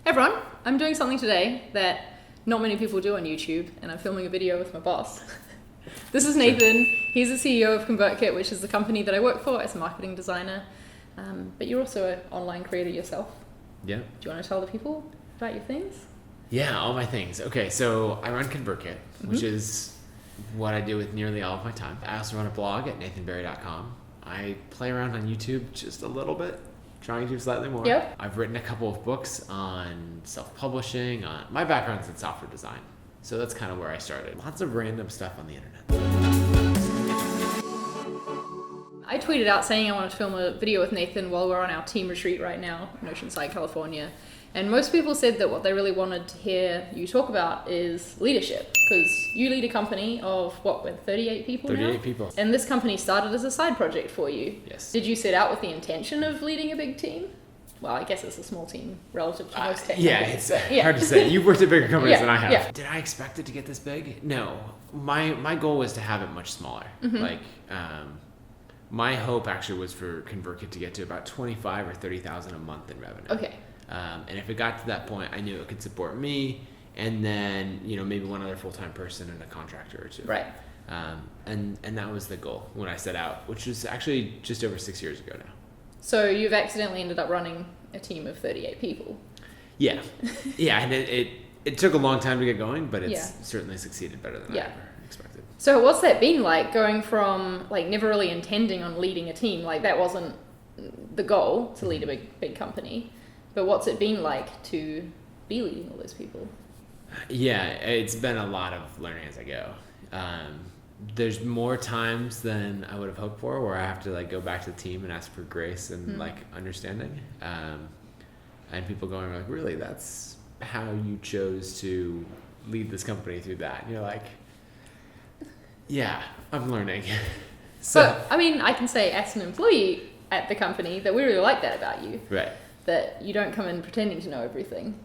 Everyone, I'm doing something today that not many people do on YouTube, and I'm filming a video with my boss. This is Nathan. He's the CEO of ConvertKit, which is the company that I work for as a marketing designer. But you're also an online creator yourself. Yeah. Do you want to tell the people about your things? Yeah, all my things. Okay, so I run ConvertKit, which is what I do with nearly all of my time. I also run a blog at nathanbarry.com. I play around on YouTube just a little bit, trying to slightly more. Yep. I've written a couple of books on self-publishing. My background's in software design, so that's kind of where I started. Lots of random stuff on the internet. I tweeted out saying I wanted to film a video with Nathan while we're on our team retreat right now in Oceanside, California. And most people said that what they really wanted to hear you talk about is leadership, because you lead a company of, what, with 38 people 38 now? people. And this company started as a side project for you. Yes. Did you set out with the intention of leading a big team? Well, I guess it's a small team relative to most tech companies. It's hard to say. You've worked at bigger companies than I have. Yeah. Did I expect it to get this big? No. My goal was to have it much smaller. My hope actually was for ConvertKit to get to about 25 or 30,000 a month in revenue. Okay. And if it got to that point, I knew it could support me, and then maybe one other full-time person and a contractor or two. Right. And that was the goal when I set out, which was actually just over 6 years ago now. So you've accidentally ended up running a team of 38 people. Yeah, yeah, and it took a long time to get going, but it's Yeah. certainly succeeded better than I ever expected. So what's that been like, going from never really intending on leading a team? That wasn't the goal, to lead a big company. But what's it been like to be leading all those people? Yeah, it's been a lot of learning as I go. There's more times than I would have hoped for where I have to go back to the team and ask for grace and understanding. And people going really, that's how you chose to lead this company through that? And you're like, yeah, I'm learning. But I can say as an employee at the company that we really like that about you. Right. That you don't come in pretending to know everything,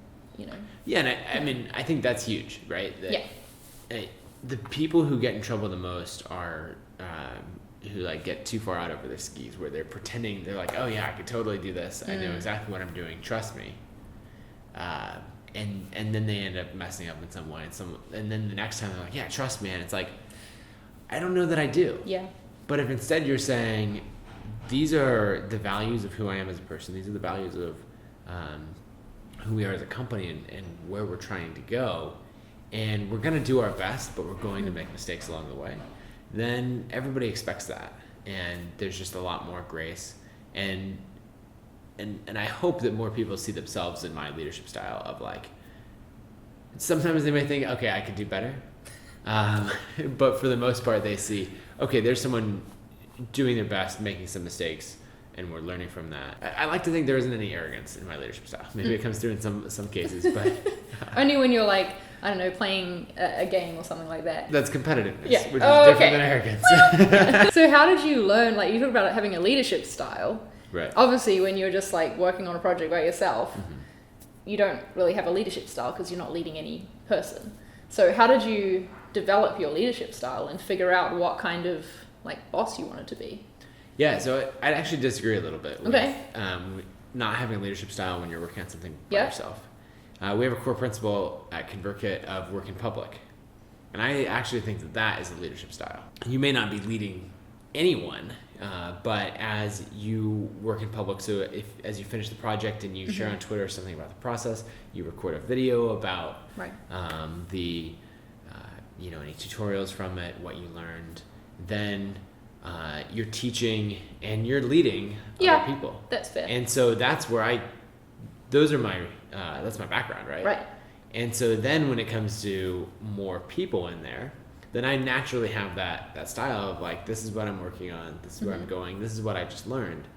Yeah, and I think that's huge, right? The people who get in trouble the most are who get too far out over their skis, where they're pretending, they're like, oh yeah, I could totally do this. I know exactly what I'm doing. Trust me. And then they end up messing up in some way. And then the next time they're like, yeah, trust me. And it's like, I don't know that I do. Yeah. But if instead you're saying, these are the values of who I am as a person, these are the values of who we are as a company and where we're trying to go, and we're going to do our best, but we're going to make mistakes along the way, then everybody expects that, and there's just a lot more grace, and I hope that more people see themselves in my leadership style of sometimes they may think, okay, I could do better, but for the most part they see, okay, there's someone doing their best, making some mistakes, and we're learning from that. I like to think there isn't any arrogance in my leadership style. Maybe it comes through in some cases, but only when you're playing a game or something like that. That's competitiveness, Yeah. which is different than arrogance. So how did you learn? You talk about having a leadership style. Right. Obviously, when you're just working on a project by yourself, you don't really have a leadership style because you're not leading any person. So how did you develop your leadership style and figure out what kind of boss you wanted to be? Yeah, so I'd actually disagree a little bit with not having a leadership style when you're working on something by yourself. We have a core principle at ConvertKit of work in public. And I actually think that is a leadership style. You may not be leading anyone, but as you work in public, so as you finish the project and you share on Twitter something about the process, you record a video about any tutorials from it, what you learned, then you're teaching and you're leading other people. That's fair. And so that's where that's my background, right? Right. And so then when it comes to more people in there, then I naturally have that style of this is what I'm working on, this is where I'm going, this is what I just learned.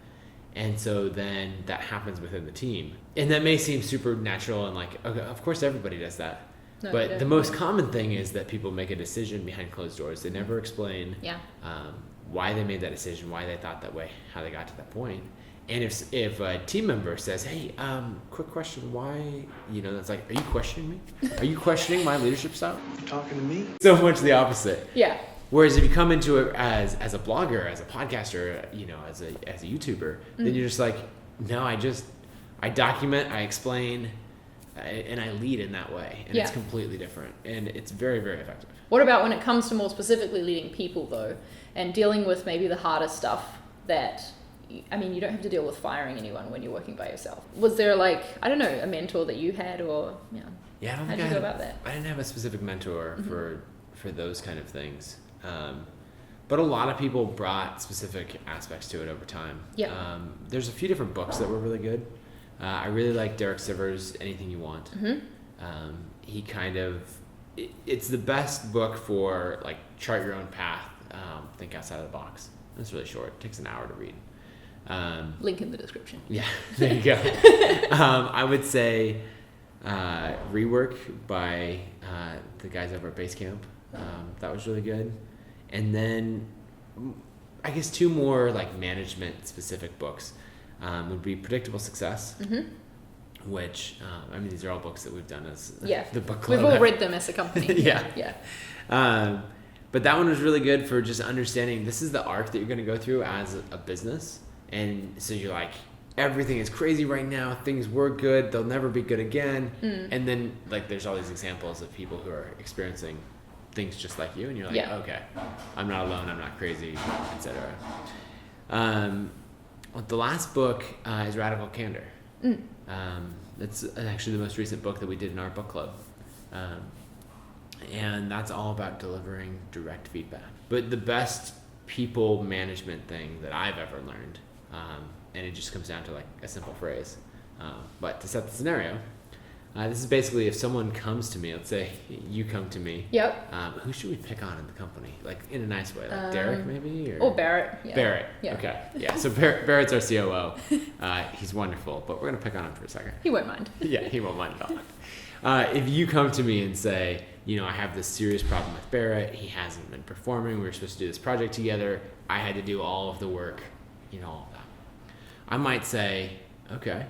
And so then that happens within the team. And that may seem super natural and okay, of course everybody does that. No, but the most common thing is that people make a decision behind closed doors. They never explain why they made that decision, why they thought that way, how they got to that point. And if a team member says, hey, quick question, why, that's are you questioning me? Are you questioning my leadership style? You talking to me? So much the opposite. Yeah. Whereas if you come into it as a blogger, as a podcaster, as a YouTuber, then you're just no, I document, I explain, and I lead in that way, and it's completely different, and it's very, very effective. What about when it comes to more specifically leading people though, and dealing with maybe the harder stuff that, I mean, you don't have to deal with firing anyone when you're working by yourself. Was there like, I don't know, a mentor that you had, or I don't how'd think you go about that? I didn't have a specific mentor for those kind of things. But a lot of people brought specific aspects to it over time. Yeah. There's a few different books that were really good. I really like Derek Sivers' Anything You Want. He kind of, it's the best book for like chart your own path, think outside of the box. It's really short. It takes an hour to read. Link in the description. Yeah, there you go. I would say Rework by the guys over at Basecamp. That was really good. And then I guess two more like management specific books would be Predictable Success, which I mean, these are all books that we've done as the book club. We've all read them as a company. Yeah. But that one was really good for just understanding this is the arc that you're going to go through as a business. And so you're like, everything is crazy right now. Things were good. They'll never be good again. And then like there's all these examples of people who are experiencing things just like you. And you're like, okay, I'm not alone. I'm not crazy, etc. The last book is Radical Candor. That's actually the most recent book that we did in our book club. And that's all about delivering direct feedback. But the best people management thing that I've ever learned, and it just comes down to like a simple phrase, but to set the scenario, this is basically if someone comes to me, let's say you come to me, who should we pick on in the company, like in a nice way, like Derek maybe, or Barrett. Barrett. Okay, so Barrett's our COO. He's wonderful, but we're gonna pick on him for a second. He won't mind. He won't mind at all. If you come to me and say, I have this serious problem with Barrett. He hasn't been performing. We were supposed to do this project together. I had to do all of the work, all of that. I might say, okay,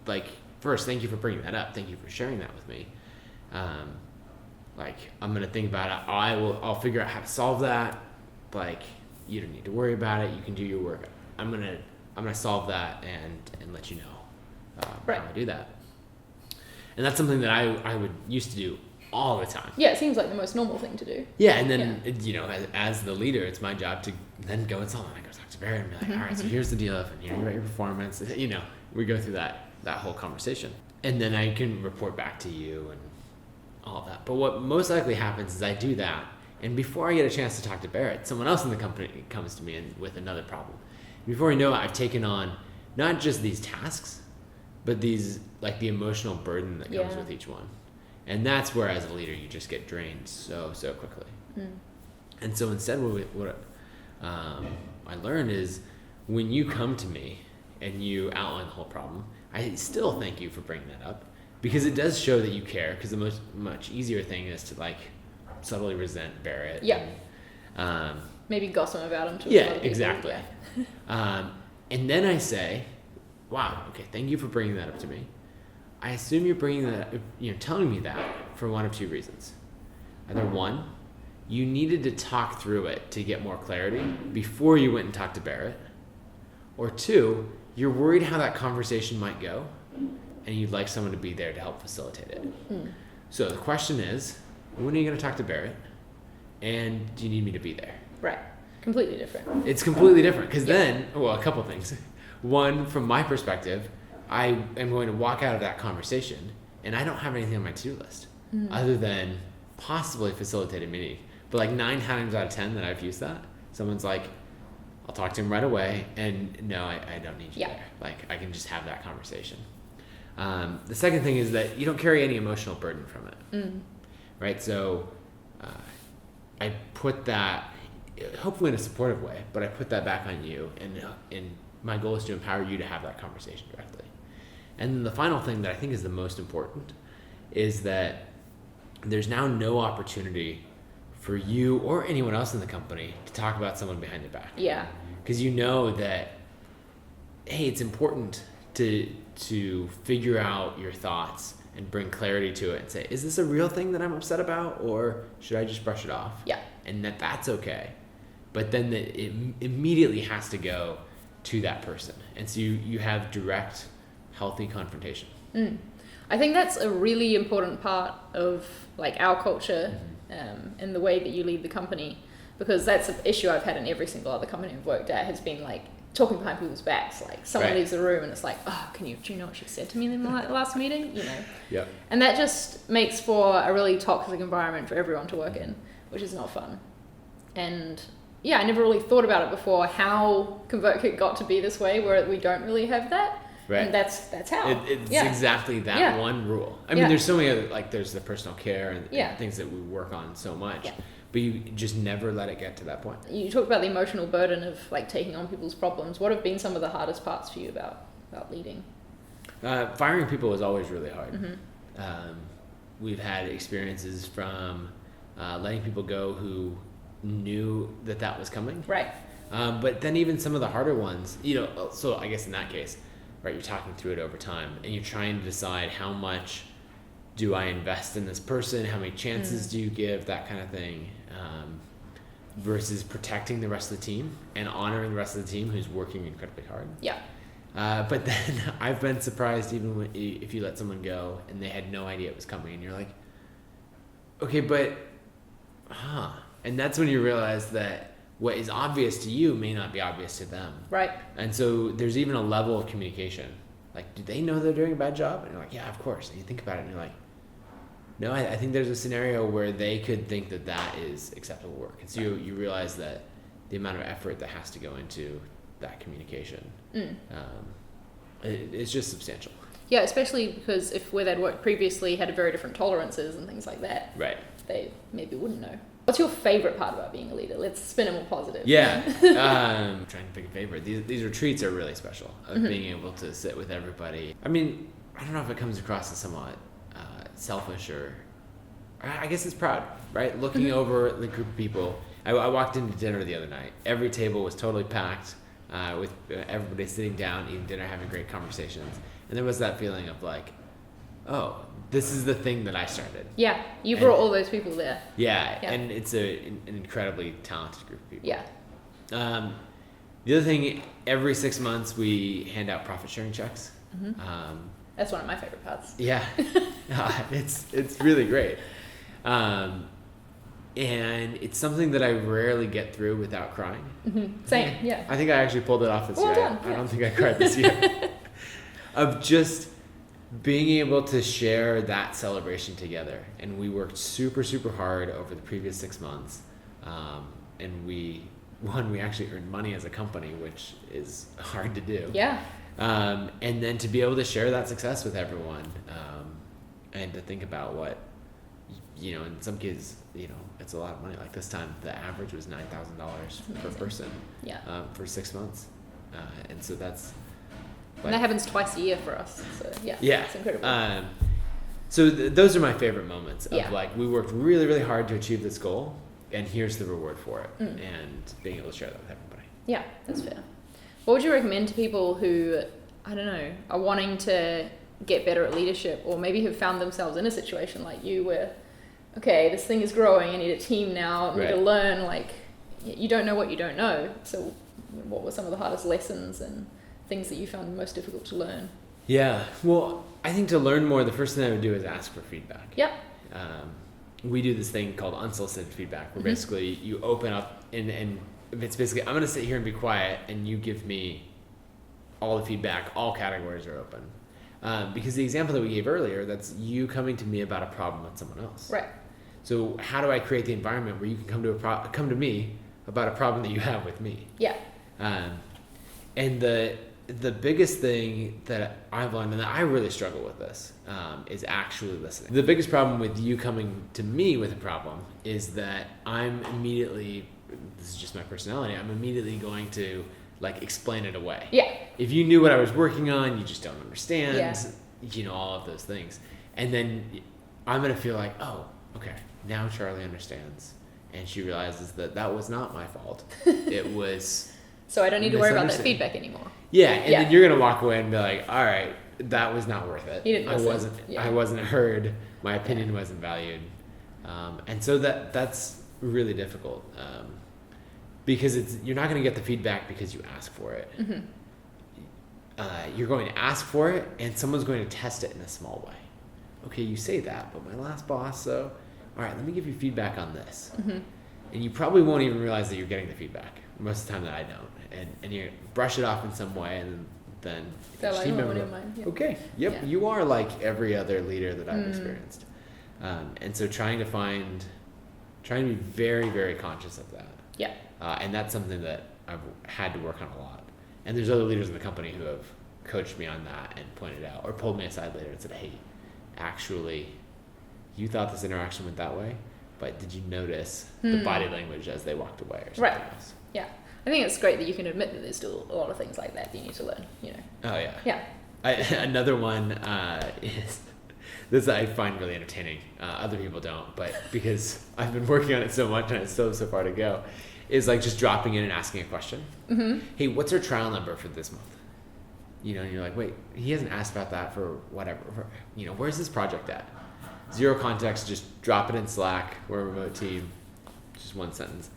like, first, thank you for bringing that up. Thank you for sharing that with me. Like, I'm going to think about it. I'll figure out how to solve that. Like, you don't need to worry about it. You can do your work. I'm going to solve that and let you know how I do that. And that's something that I would used to do all the time. Yeah, it seems like the most normal thing to do. Yeah, and then, as the leader, it's my job to then go and solve it. I go talk to Barry and be like, all right, so here's the deal, and hear about your performance. We go through that whole conversation. And then I can report back to you and all of that. But what most likely happens is I do that, and before I get a chance to talk to Barrett, someone else in the company comes to me with another problem. Before I know it, I've taken on not just these tasks, but these, like the emotional burden that comes with each one. And that's where, as a leader, you just get drained so quickly. And so instead, what I learned is when you come to me and you outline the whole problem, I still thank you for bringing that up, because it does show that you care. Because the much easier thing is to like subtly resent Barrett. Maybe gossip about him too. Exactly. And then I say, wow, okay, thank you for bringing that up to me. I assume you're bringing that, telling me that for one of two reasons. Either one, you needed to talk through it to get more clarity before you went and talked to Barrett. Or two, you're worried how that conversation might go, and you'd like someone to be there to help facilitate it. So the question is, when are you going to talk to Barrett? And do you need me to be there? Right. Completely different. It's completely different, because then, a couple things. One, from my perspective, I am going to walk out of that conversation and I don't have anything on my to-do list other than possibly facilitate a meeting. But like 9 times out of 10 that I've used that, someone's like, I'll talk to him right away, and no, I don't need you there. Like, I can just have that conversation. The second thing is that you don't carry any emotional burden from it. Right? So I put that, hopefully in a supportive way, but I put that back on you, and my goal is to empower you to have that conversation directly. And then the final thing that I think is the most important is that there's now no opportunity for you or anyone else in the company to talk about someone behind their back. Yeah. Because you know that, hey, it's important to figure out your thoughts and bring clarity to it and say, is this a real thing that I'm upset about, or should I just brush it off? Yeah. And that's okay. But then it immediately has to go to that person. And so you have direct, healthy confrontation. I think that's a really important part of like our culture and the way that you lead the company, because that's an issue I've had in every single other company I've worked at, has been like talking behind people's backs. Like someone leaves the room and it's like, oh, do you know what she said to me in the last meeting? You know? Yeah. And that just makes for a really toxic environment for everyone to work in, which is not fun. And yeah, I never really thought about it before, how ConvertKit got to be this way, where we don't really have that. Right. And that's how. It's exactly that one rule. I mean, there's so many other, like there's the personal care and things that we work on so much. Yeah. But you just never let it get to that point. You talked about the emotional burden of like taking on people's problems. What have been some of the hardest parts for you about leading? Firing people is always really hard. We've had experiences from letting people go who knew that was coming. Right. But then even some of the harder ones, so I guess in that case, right, you're talking through it over time and you're trying to decide how much do I invest in this person, how many chances do you give, that kind of thing, versus protecting the rest of the team and honoring the rest of the team who's working incredibly hard. Yeah. But then I've been surprised even if you let someone go and they had no idea it was coming and you're like, okay, but, and that's when you realize that what is obvious to you may not be obvious to them. Right. And so there's even a level of communication. Like, do they know they're doing a bad job? And you're like, yeah, of course. And you think about it and you're like, no, I think there's a scenario where they could think that is acceptable work. And so you realize that the amount of effort that has to go into that communication, it's just substantial. Yeah, especially because if where they'd worked previously had very different tolerances and things like that. Right. They maybe wouldn't know. What's your favorite part about being a leader? Let's spin it more positive. Yeah. I'm trying to pick a favorite. These retreats are really special, of being able to sit with everybody. I mean, I don't know if it comes across as somewhat selfish or I guess it's proud, right? Looking over the group of people. I walked into dinner the other night. Every table was totally packed with everybody sitting down, eating dinner, having great conversations. And there was that feeling of like, oh, this is the thing that I started. Yeah, you brought all those people there. Yeah, and it's an incredibly talented group of people. Yeah. The other thing, every 6 months we hand out profit sharing checks. That's one of my favorite parts. Yeah, it's really great. And it's something that I rarely get through without crying. Same, yeah. I think I actually pulled it off this year. I don't think I cried this year. Of just being able to share that celebration together. And we worked super, super hard over the previous 6 months. And we actually earned money as a company, which is hard to do. Yeah. And then to be able to share that success with everyone, and to think about what, in some cases, it's a lot of money. Like this time, the average was $9,000 per person. Yeah. For 6 months, and so that's. And that happens twice a year for us. So yeah. It's incredible. So those are my favorite moments of like we worked really, really hard to achieve this goal, and here's the reward for it, and being able to share that with everybody. Yeah, that's fair. What would you recommend to people who, I don't know, are wanting to get better at leadership, or maybe have found themselves in a situation like you where, okay, this thing is growing, I need a team now, I need to learn, like, you don't know what you don't know. So what were some of the hardest lessons and things that you found most difficult to learn? Yeah, well, I think to learn more, the first thing I would do is ask for feedback. Yep. We do this thing called unsolicited feedback, where basically you open up and it's basically, I'm going to sit here and be quiet and you give me all the feedback, all categories are open. Because the example that we gave earlier, that's you coming to me about a problem with someone else. Right. So how do I create the environment where you can come to me about a problem that you have with me? Yeah. And the biggest thing that I've learned, and I really struggle with this, is actually listening. The biggest problem with you coming to me with a problem is that I'm immediately, this is just my personality, I'm immediately going to like explain it away. Yeah. If you knew what I was working on, you just don't understand, all of those things. And then I'm going to feel like, oh, okay, now Charlie understands. And she realizes that was not my fault. It was... So I don't need to worry about that feedback anymore. Yeah, and then you're going to walk away and be like, all right, that was not worth it. You didn't listen. I wasn't heard. My opinion wasn't valued. And so that's really difficult. Because you're not going to get the feedback because you ask for it. You're going to ask for it, and someone's going to test it in a small way. okay, you say that, but my last boss, so, all right, let me give you feedback on this. And you probably won't even realize that you're getting the feedback. Most of the time that I don't. And you brush it off in some way, and then like, team member, okay, you are like every other leader that I've experienced. And so trying to be very, very conscious of that. Yeah. And that's something that I've had to work on a lot. And there's other leaders in the company who have coached me on that and pointed out, or pulled me aside later and said, hey, actually, you thought this interaction went that way, but did you notice the body language as they walked away or something else? Yeah. I think it's great that you can admit that there's still a lot of things like that you need to learn, you know. Oh, yeah. Yeah. Another one is, this I find really entertaining. Other people don't, but because I've been working on it so much and it's so far to go, is like just dropping in and asking a question. Hey, what's our trial number for this month? You know, and you're like, wait, he hasn't asked about that for whatever. You know, where's this project at? Zero context, just drop it in Slack. We're a remote team. Just one sentence.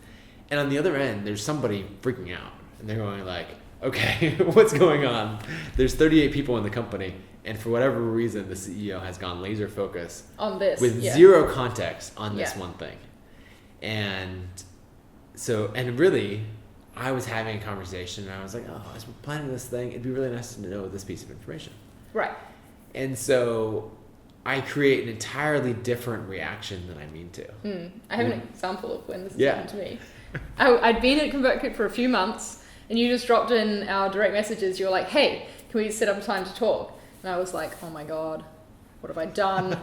And on the other end, there's somebody freaking out. And they're going like, okay, what's going on? There's 38 people in the company. And for whatever reason, the CEO has gone laser focus on this with zero context on this one thing. And so, and really, I was having a conversation and I was like, oh, I was planning this thing. It'd be really nice to know this piece of information. Right. And so I create an entirely different reaction than I mean to. I have an example of when this has happened to me. I'd been at ConvertKit for a few months and you just dropped in our direct messages. You were like, hey, can we set up a time to talk? And I was like, oh my God, what have I done?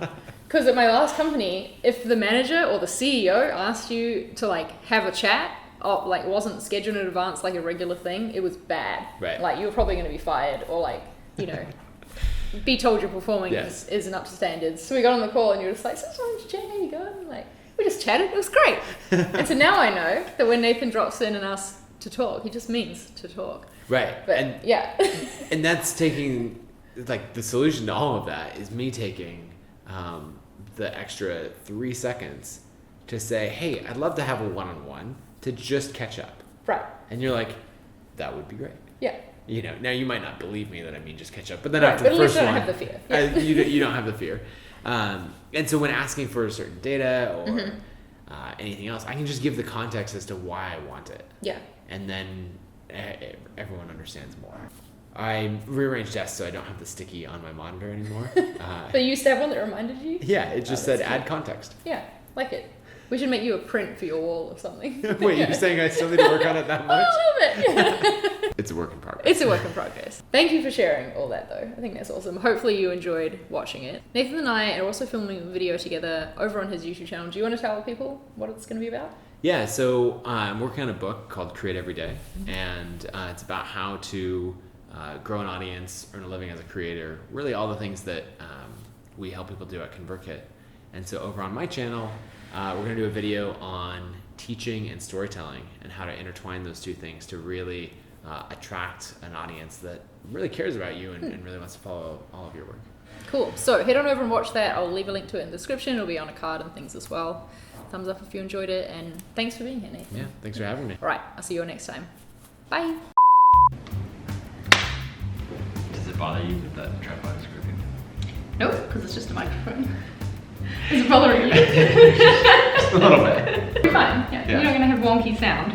Because at my last company, if the manager or the CEO asked you to like have a chat, or like wasn't scheduled in advance like a regular thing, it was bad. Right. Like you were probably going to be fired or like, you know, be told your performance isn't up to standards. So we got on the call and you were just like, so just wanted to check how you go. And like, we just chatted. It was great. And so now I know that when Nathan drops in and asks to talk, he just means to talk. Right. But and that's taking, like, the solution to all of that is me taking the extra 3 seconds to say, hey, I'd love to have a one-on-one to just catch up. Right. And you're like, that would be great. Yeah. You know, now you might not believe me that I mean just catch up, but then but after the first one, don't have the fear. Yeah. you don't have the fear. And so when asking for a certain data or anything else, I can just give the context as to why I want it. Yeah. And then everyone understands more. I rearranged desks so I don't have the sticky on my monitor anymore. But you used to have one that reminded you? Yeah, it just said add context. Yeah, like it. We should make you a print for your wall or something. Wait, you're saying I still need to work on it that much? A little bit. It's a work in progress. It's a work in progress. Thank you for sharing all that though. I think that's awesome. Hopefully you enjoyed watching it. Nathan and I are also filming a video together over on his YouTube channel. Do you want to tell people what it's going to be about? Yeah, so I'm working on a book called Create Every Day, and it's about how to grow an audience, earn a living as a creator, really all the things that we help people do at ConvertKit. And so over on my channel, we're going to do a video on teaching and storytelling and how to intertwine those two things to really attract an audience that really cares about you and really wants to follow all of your work. Cool. So head on over and watch that. I'll leave a link to it in the description. It'll be on a card and things as well. Thumbs up if you enjoyed it, and thanks for being here, Nathan. Yeah, thanks for having me. All right, I'll see you all next time. Bye. Does it bother you with that tripod grouping? Nope, because it's just a microphone. Is it bothering you? Just a little bit. You're fine. Yeah. You're not going to have wonky sound.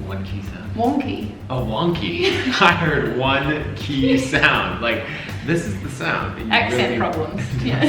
One key sound. Wonky. Oh, wonky. I heard one key sound. Like, this is the sound. Accent problems. Yeah.